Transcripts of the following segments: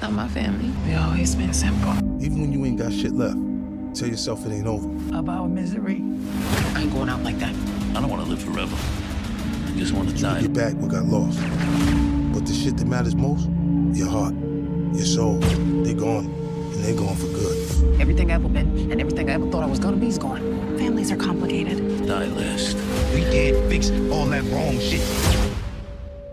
Not my family. We always been simple. Even when you ain't got shit left, tell yourself it ain't over. About misery. I ain't going out like that. I don't want to live forever. I just want to die. Get back what got lost. But the shit that matters most, your heart, your soul, they gone, and they gone for good. Everything I ever been and everything I ever thought I was gonna be is gone. Families are complicated. Die last. We did fix all that wrong shit.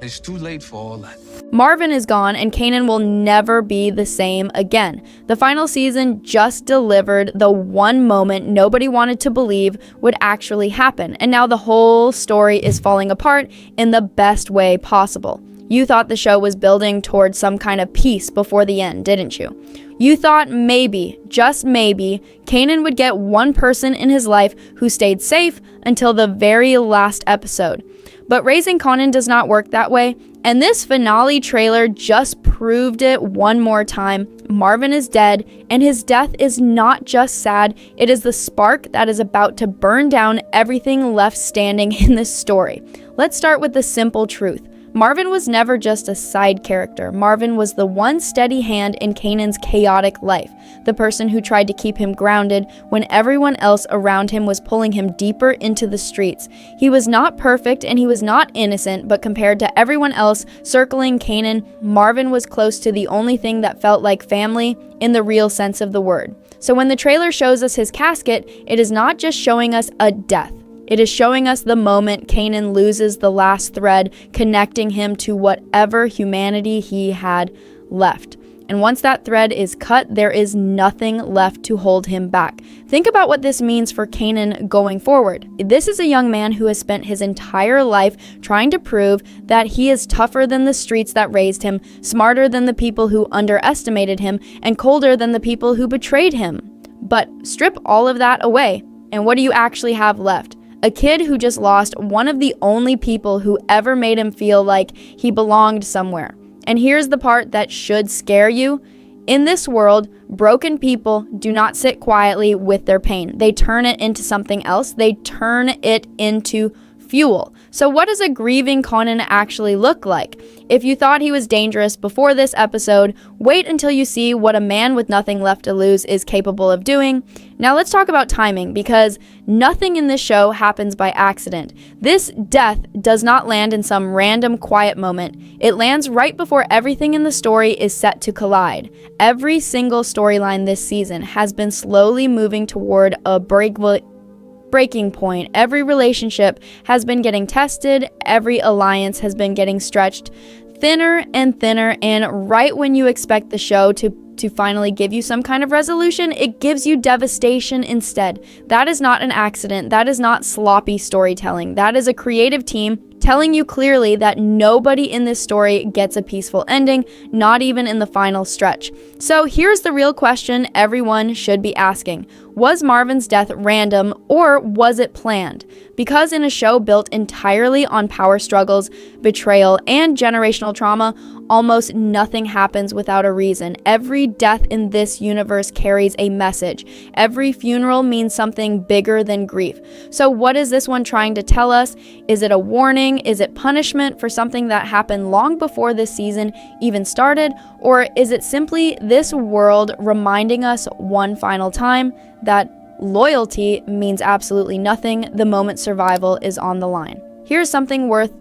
It's too late for all that. Marvin is gone, and Kanan will never be the same again. The final season just delivered the one moment nobody wanted to believe would actually happen, and now the whole story is falling apart in the best way possible. You thought the show was building towards some kind of peace before the end, didn't you? You thought maybe, just maybe, Kanan would get one person in his life who stayed safe until the very last episode. But raising Kanan does not work that way, and this finale trailer just proved it one more time. Marvin is dead, and his death is not just sad, it is the spark that is about to burn down everything left standing in this story. Let's start with the simple truth. Marvin was never just a side character. Marvin was the one steady hand in Kanan's chaotic life, the person who tried to keep him grounded when everyone else around him was pulling him deeper into the streets. He was not perfect and he was not innocent, but compared to everyone else circling Kanan, Marvin was close to the only thing that felt like family in the real sense of the word. So when the trailer shows us his casket, it is not just showing us a death. It is showing us the moment Kanan loses the last thread connecting him to whatever humanity he had left. And once that thread is cut, there is nothing left to hold him back. Think about what this means for Kanan going forward. This is a young man who has spent his entire life trying to prove that he is tougher than the streets that raised him, smarter than the people who underestimated him, and colder than the people who betrayed him. But strip all of that away, and what do you actually have left? A kid who just lost one of the only people who ever made him feel like he belonged somewhere. And here's the part that should scare you. In this world, broken people do not sit quietly with their pain. They turn it into something else. They turn it into fuel. So what does a grieving Kanan actually look like? If you thought he was dangerous before this episode, wait until you see what a man with nothing left to lose is capable of doing. Now let's talk about timing, because nothing in this show happens by accident. This death does not land in some random quiet moment. It lands right before everything in the story is set to collide. Every single storyline this season has been slowly moving toward a breaking point. Every relationship has been getting tested. Every alliance has been getting stretched thinner and thinner. And right when you expect the show to finally give you some kind of resolution, it gives you devastation instead. That is not an accident. That is not sloppy storytelling. That is a creative team telling you clearly that nobody in this story gets a peaceful ending, not even in the final stretch. So here's the real question everyone should be asking. Was Marvin's death random, or was it planned? Because in a show built entirely on power struggles, betrayal, and generational trauma, almost nothing happens without a reason. Every death in this universe carries a message. Every funeral means something bigger than grief. So what is this one trying to tell us? Is it a warning? Is it punishment for something that happened long before this season even started? Or is it simply this world reminding us one final time that loyalty means absolutely nothing the moment survival is on the line? Here's something worth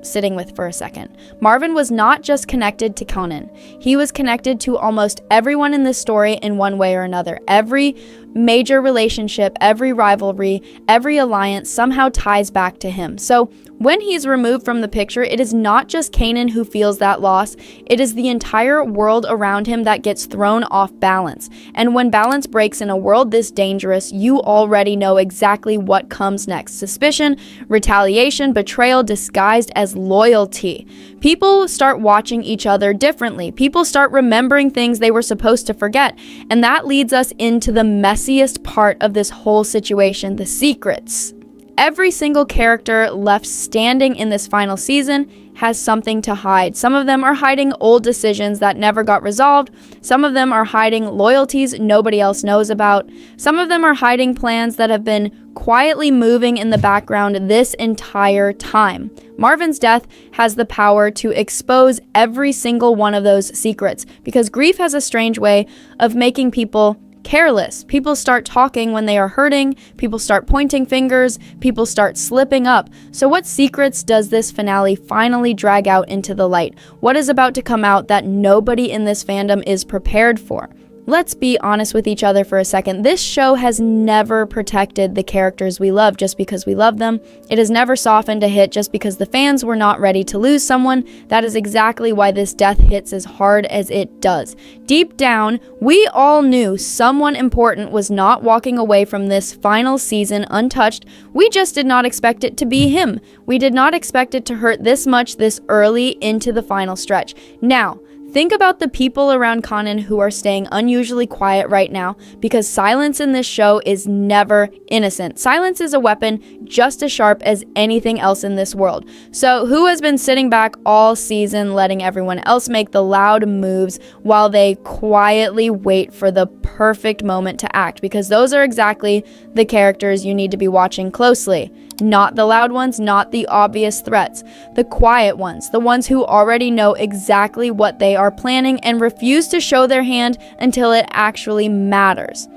sitting with for a second. Marvin was not just connected to Kanan. He was connected to almost everyone in this story in one way or another. Every major relationship, every rivalry, every alliance somehow ties back to him. So when he's removed from the picture, it is not just Kanan who feels that loss. It is the entire world around him that gets thrown off balance. And when balance breaks in a world this dangerous, you already know exactly what comes next. Suspicion, retaliation, betrayal disguised as loyalty. People start watching each other differently. People start remembering things they were supposed to forget. And that leads us into the messiest part of this whole situation, the secrets. Every single character left standing in this final season has something to hide. Some of them are hiding old decisions that never got resolved. Some of them are hiding loyalties nobody else knows about. Some of them are hiding plans that have been quietly moving in the background this entire time. Marvin's death has the power to expose every single one of those secrets, because grief has a strange way of making people careless. People start talking when they are hurting, people start pointing fingers, people start slipping up. So what secrets does this finale finally drag out into the light? What is about to come out that nobody in this fandom is prepared for? Let's be honest with each other for a second. This show has never protected the characters we love just because we love them. It has never softened a hit just because the fans were not ready to lose someone. That is exactly why this death hits as hard as it does. Deep down, we all knew someone important was not walking away from this final season untouched. We just did not expect it to be him. We did not expect it to hurt this much this early into the final stretch. Now, think about the people around Kanan who are staying unusually quiet right now, because silence in this show is never innocent. Silence is a weapon just as sharp as anything else in this world. So who has been sitting back all season letting everyone else make the loud moves while they quietly wait for the perfect moment to act? Because those are exactly the characters you need to be watching closely. Not the loud ones, not the obvious threats. The quiet ones, the ones who already know exactly what they are planning and refuse to show their hand until it actually matters.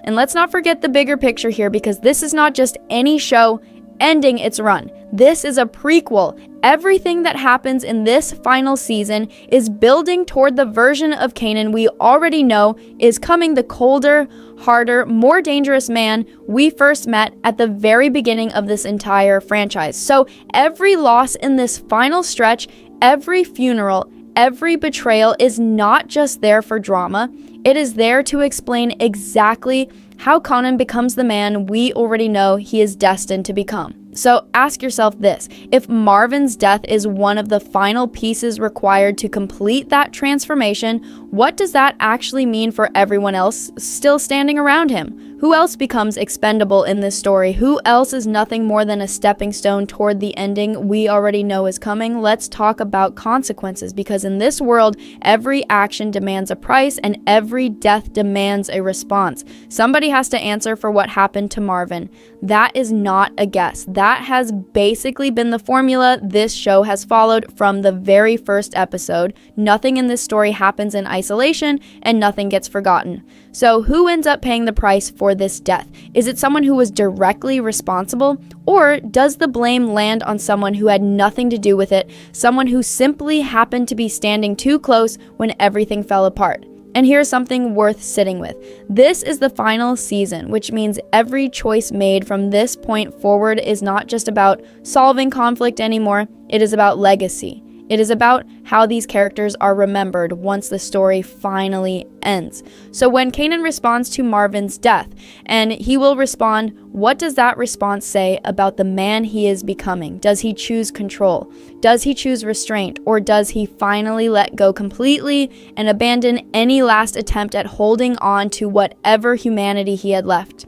And let's not forget the bigger picture here, because this is not just any show ending its run. This is a prequel. Everything that happens in this final season is building toward the version of Kanan we already know is coming, the colder, harder, more dangerous man we first met at the very beginning of this entire franchise. So every loss in this final stretch, every funeral, every betrayal is not just there for drama. It is there to explain exactly how Kanan becomes the man we already know he is destined to become. So ask yourself this: if Marvin's death is one of the final pieces required to complete that transformation, what does that actually mean for everyone else still standing around him? Who else becomes expendable in this story? Who else is nothing more than a stepping stone toward the ending we already know is coming? Let's talk about consequences, because in this world, every action demands a price and every death demands a response. Somebody has to answer for what happened to Marvin. That is not a guess. That has basically been the formula this show has followed from the very first episode. Nothing in this story happens in isolation, and nothing gets forgotten. So who ends up paying the price for this death? Is it someone who was directly responsible? Or does the blame land on someone who had nothing to do with it, someone who simply happened to be standing too close when everything fell apart? And here's something worth sitting with. This is the final season, which means every choice made from this point forward is not just about solving conflict anymore, it is about legacy. It is about how these characters are remembered once the story finally ends. So when Kanan responds to Marvin's death, and he will respond, what does that response say about the man he is becoming? Does he choose control? Does he choose restraint? Or does he finally let go completely and abandon any last attempt at holding on to whatever humanity he had left?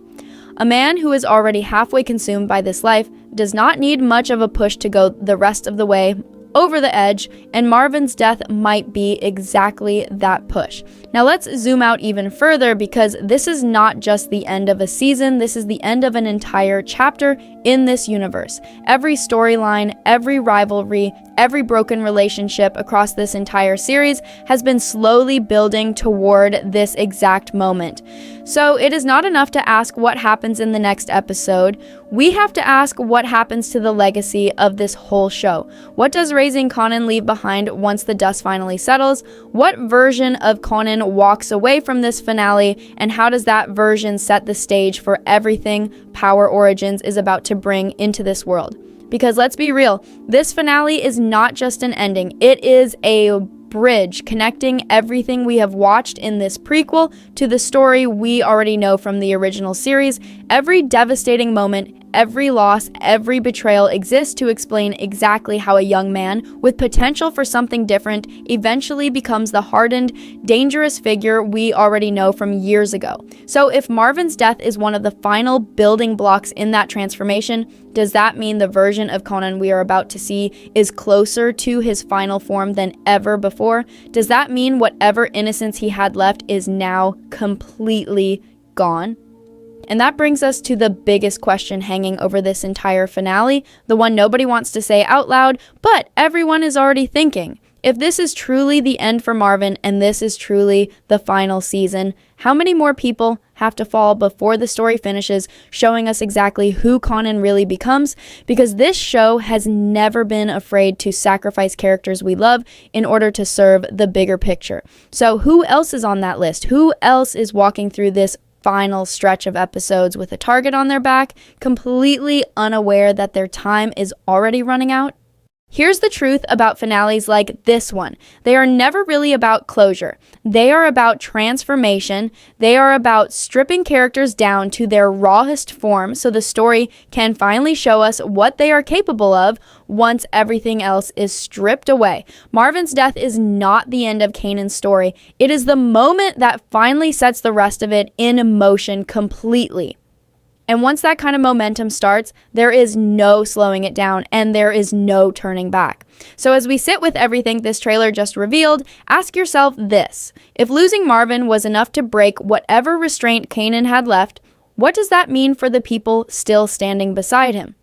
A man who is already halfway consumed by this life does not need much of a push to go the rest of the way over the edge, and Marvin's death might be exactly that push. Now let's zoom out even further, because this is not just the end of a season, this is the end of an entire chapter in this universe. Every storyline, every rivalry, every broken relationship across this entire series has been slowly building toward this exact moment. So it is not enough to ask what happens in the next episode. We have to ask what happens to the legacy of this whole show. What does raising Kanan leave behind once the dust finally settles? What version of Kanan walks away from this finale, and how does that version set the stage for everything Power Origins is about to bring into this world? Because let's be real, this finale is not just an ending, it is a bridge connecting everything we have watched in this prequel to the story we already know from the original series. Every devastating moment, every loss, every betrayal exists to explain exactly how a young man with potential for something different eventually becomes the hardened, dangerous figure we already know from years ago. So if Marvin's death is one of the final building blocks in that transformation, does that mean the version of Kanan we are about to see is closer to his final form than ever before? Does that mean whatever innocence he had left is now completely gone? And that brings us to the biggest question hanging over this entire finale, the one nobody wants to say out loud, but everyone is already thinking. If this is truly the end for Marvin and this is truly the final season, how many more people have to fall before the story finishes, showing us exactly who Kanan really becomes? Because this show has never been afraid to sacrifice characters we love in order to serve the bigger picture. So who else is on that list? Who else is walking through this final stretch of episodes with a target on their back, completely unaware that their time is already running out? Here's the truth about finales like this one. They are never really about closure. They are about transformation. They are about stripping characters down to their rawest form so the story can finally show us what they are capable of once everything else is stripped away. Marvin's death is not the end of Kanan's story. It is the moment that finally sets the rest of it in motion completely. And once that kind of momentum starts, there is no slowing it down and there is no turning back. So as we sit with everything this trailer just revealed, ask yourself this. If losing Marvin was enough to break whatever restraint Kanan had left, what does that mean for the people still standing beside him?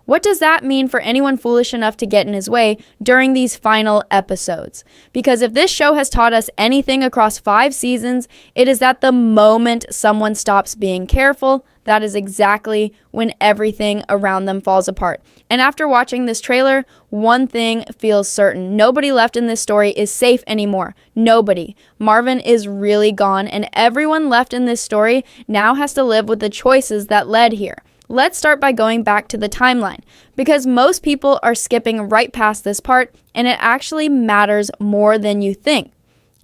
What does that mean for anyone foolish enough to get in his way during these final episodes? Because if this show has taught us anything across 5 seasons, it is that the moment someone stops being careful, that is exactly when everything around them falls apart. And after watching this trailer, one thing feels certain. Nobody left in this story is safe anymore. Nobody. Marvin is really gone, and everyone left in this story now has to live with the choices that led here. Let's start by going back to the timeline, because most people are skipping right past this part, and it actually matters more than you think.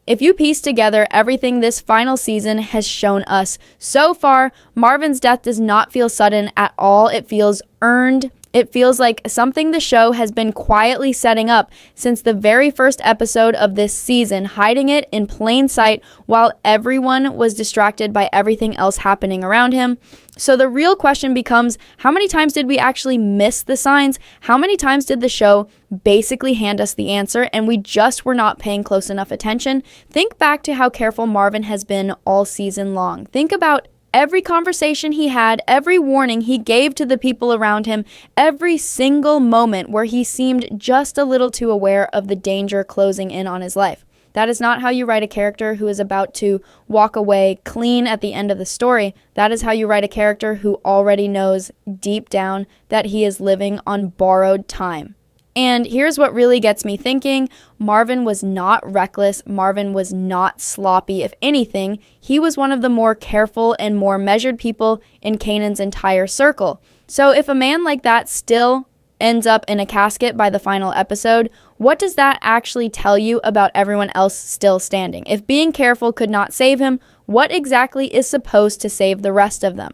If you piece together everything this final season has shown us so far, Marvin's death does not feel sudden at all. It feels earned. It feels like something the show has been quietly setting up since the very first episode of this season, hiding it in plain sight while everyone was distracted by everything else happening around him. So the real question becomes, how many times did we actually miss the signs? How many times did the show basically hand us the answer and we just were not paying close enough attention? Think back to how careful Marvin has been all season long. Think about every conversation he had, every warning he gave to the people around him, every single moment where he seemed just a little too aware of the danger closing in on his life. That is not how you write a character who is about to walk away clean at the end of the story. That is how you write a character who already knows deep down that he is living on borrowed time. And here's what really gets me thinking. Marvin was not reckless. Marvin was not sloppy. If anything, he was one of the more careful and more measured people in Kanan's entire circle. So if a man like that still ends up in a casket by the final episode, what does that actually tell you about everyone else still standing? If being careful could not save him, what exactly is supposed to save the rest of them?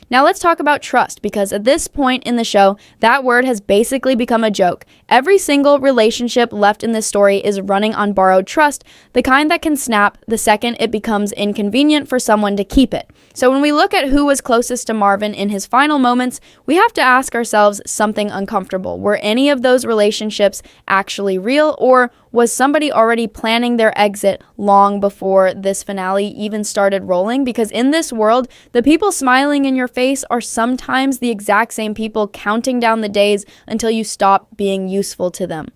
Now let's talk about trust, because at this point in the show, that word has basically become a joke. Every single relationship left in this story is running on borrowed trust, the kind that can snap the second it becomes inconvenient for someone to keep it. So when we look at who was closest to Marvin in his final moments, we have to ask ourselves something uncomfortable. Were any of those relationships actually real, or was somebody already planning their exit long before this finale even started rolling? Because in this world, the people smiling in your face are sometimes the exact same people counting down the days until you stop being useful to them.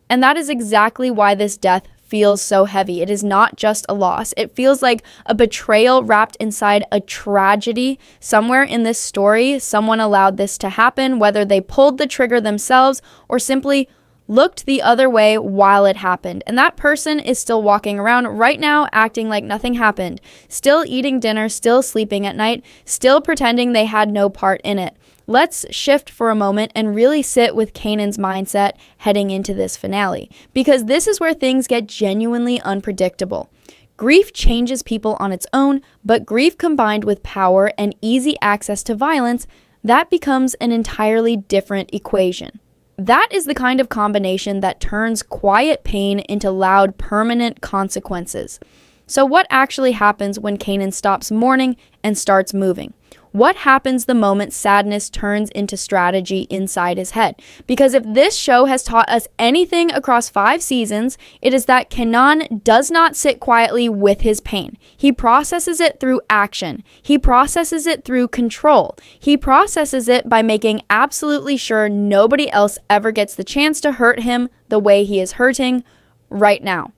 And that is exactly why this death feels so heavy. It is not just a loss. It feels like a betrayal wrapped inside a tragedy. Somewhere in this story, someone allowed this to happen, whether they pulled the trigger themselves or simply looked the other way while it happened. And that person is still walking around right now acting like nothing happened, still eating dinner, still sleeping at night, still pretending they had no part in it. Let's shift for a moment and really sit with Kanan's mindset heading into this finale, because this is where things get genuinely unpredictable. Grief changes people on its own, but grief combined with power and easy access to violence that becomes an entirely different equation. That is the kind of combination that turns quiet pain into loud, permanent consequences. So what actually happens when Kanan stops mourning and starts moving? What happens the moment sadness turns into strategy inside his head? Because if this show has taught us anything across 5 seasons, it is that Kanan does not sit quietly with his pain. He processes it through action. He processes it through control. He processes it by making absolutely sure nobody else ever gets the chance to hurt him the way he is hurting right now.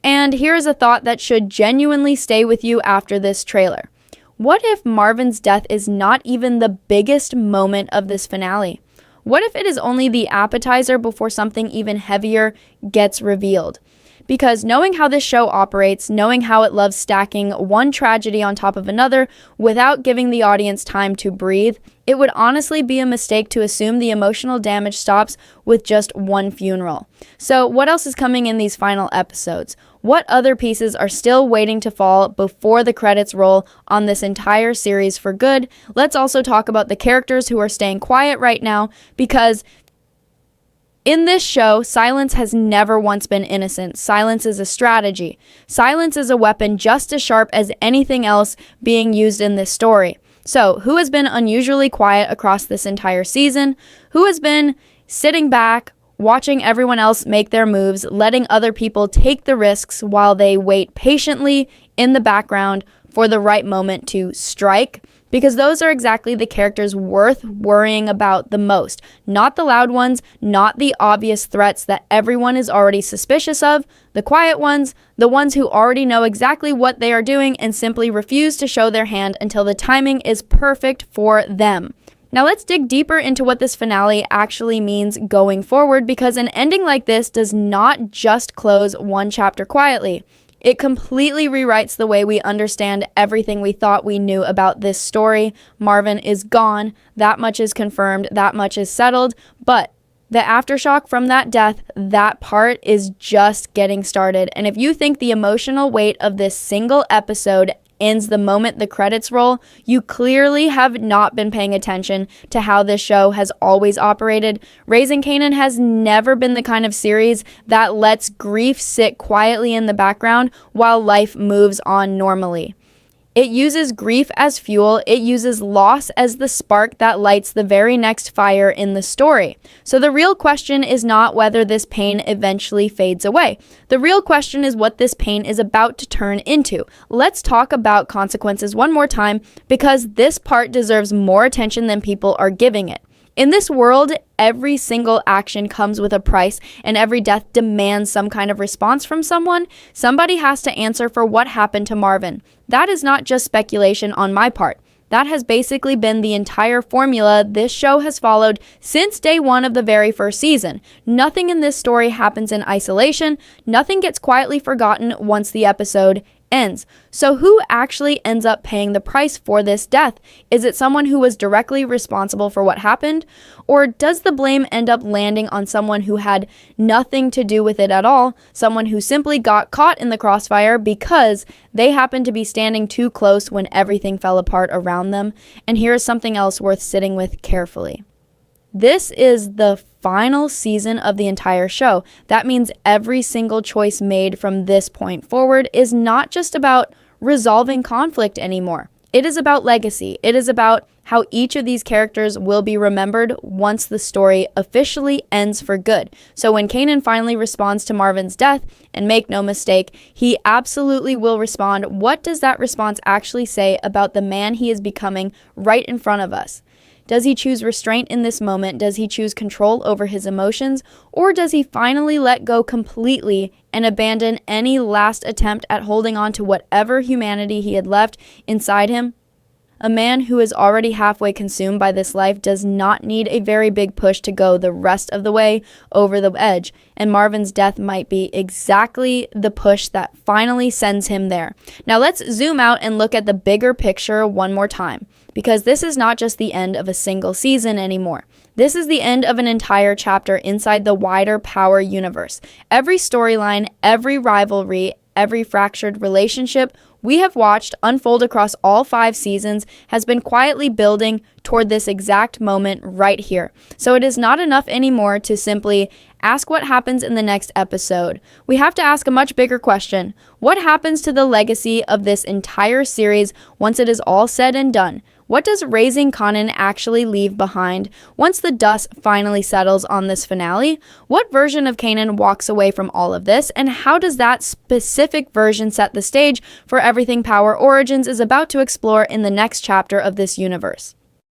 And here's a thought that should genuinely stay with you after this trailer. What if Marvin's death is not even the biggest moment of this finale? What if it is only the appetizer before something even heavier gets revealed? Because knowing how this show operates, knowing how it loves stacking one tragedy on top of another without giving the audience time to breathe, it would honestly be a mistake to assume the emotional damage stops with just one funeral. So what else is coming in these final episodes? What other pieces are still waiting to fall before the credits roll on this entire series for good? Let's also talk about the characters who are staying quiet right now, because in this show, silence has never once been innocent. Silence is a strategy. Silence is a weapon just as sharp as anything else being used in this story. So, who has been unusually quiet across this entire season? Who has been sitting back, watching everyone else make their moves, letting other people take the risks while they wait patiently in the background for the right moment to strike? Because those are exactly the characters worth worrying about the most. Not the loud ones, not the obvious threats that everyone is already suspicious of. The quiet ones, the ones who already know exactly what they are doing and simply refuse to show their hand until the timing is perfect for them. Now let's dig deeper into what this finale actually means going forward, because an ending like this does not just close one chapter quietly. It completely rewrites the way we understand everything we thought we knew about this story. Marvin is gone. That much is confirmed. That much is settled. But the aftershock from that death, that part is just getting started. And if you think the emotional weight of this single episode ends the moment the credits roll, you clearly have not been paying attention to how this show has always operated. Raising Kanan has never been the kind of series that lets grief sit quietly in the background while life moves on normally. It uses grief as fuel. It uses loss as the spark that lights the very next fire in the story. So the real question is not whether this pain eventually fades away. The real question is what this pain is about to turn into. Let's talk about consequences one more time, because this part deserves more attention than people are giving it. In this world, every single action comes with a price, and every death demands some kind of response from someone. Somebody has to answer for what happened to Marvin. That is not just speculation on my part. That has basically been the entire formula this show has followed since day one of the very first season. Nothing in this story happens in isolation. Nothing gets quietly forgotten once the episode ends. So who actually ends up paying the price for this death? Is it someone who was directly responsible for what happened? Or does the blame end up landing on someone who had nothing to do with it at all? Someone who simply got caught in the crossfire because they happened to be standing too close when everything fell apart around them? And here is something else worth sitting with carefully. This is the final season of the entire show. That means every single choice made from this point forward is not just about resolving conflict anymore. It is about legacy. It is about how each of these characters will be remembered once the story officially ends for good. So when Kanan finally responds to Marvin's death, and make no mistake, he absolutely will respond, what does that response actually say about the man he is becoming right in front of us? Does he choose restraint in this moment? Does he choose control over his emotions? Or does he finally let go completely and abandon any last attempt at holding on to whatever humanity he had left inside him? A man who is already halfway consumed by this life does not need a very big push to go the rest of the way over the edge, and Marvin's death might be exactly the push that finally sends him there. Now let's zoom out and look at the bigger picture one more time, because this is not just the end of a single season anymore. This is the end of an entire chapter inside the wider Power universe. Every storyline, every rivalry, every fractured relationship we have watched unfold across all 5 seasons has been quietly building toward this exact moment right here. So it is not enough anymore to simply ask what happens in the next episode. We have to ask a much bigger question. What happens to the legacy of this entire series once it is all said and done? What does raising Kanan actually leave behind once the dust finally settles on this finale? What version of Kanan walks away from all of this, and how does that specific version set the stage for everything Power Origins is about to explore in the next chapter of this universe?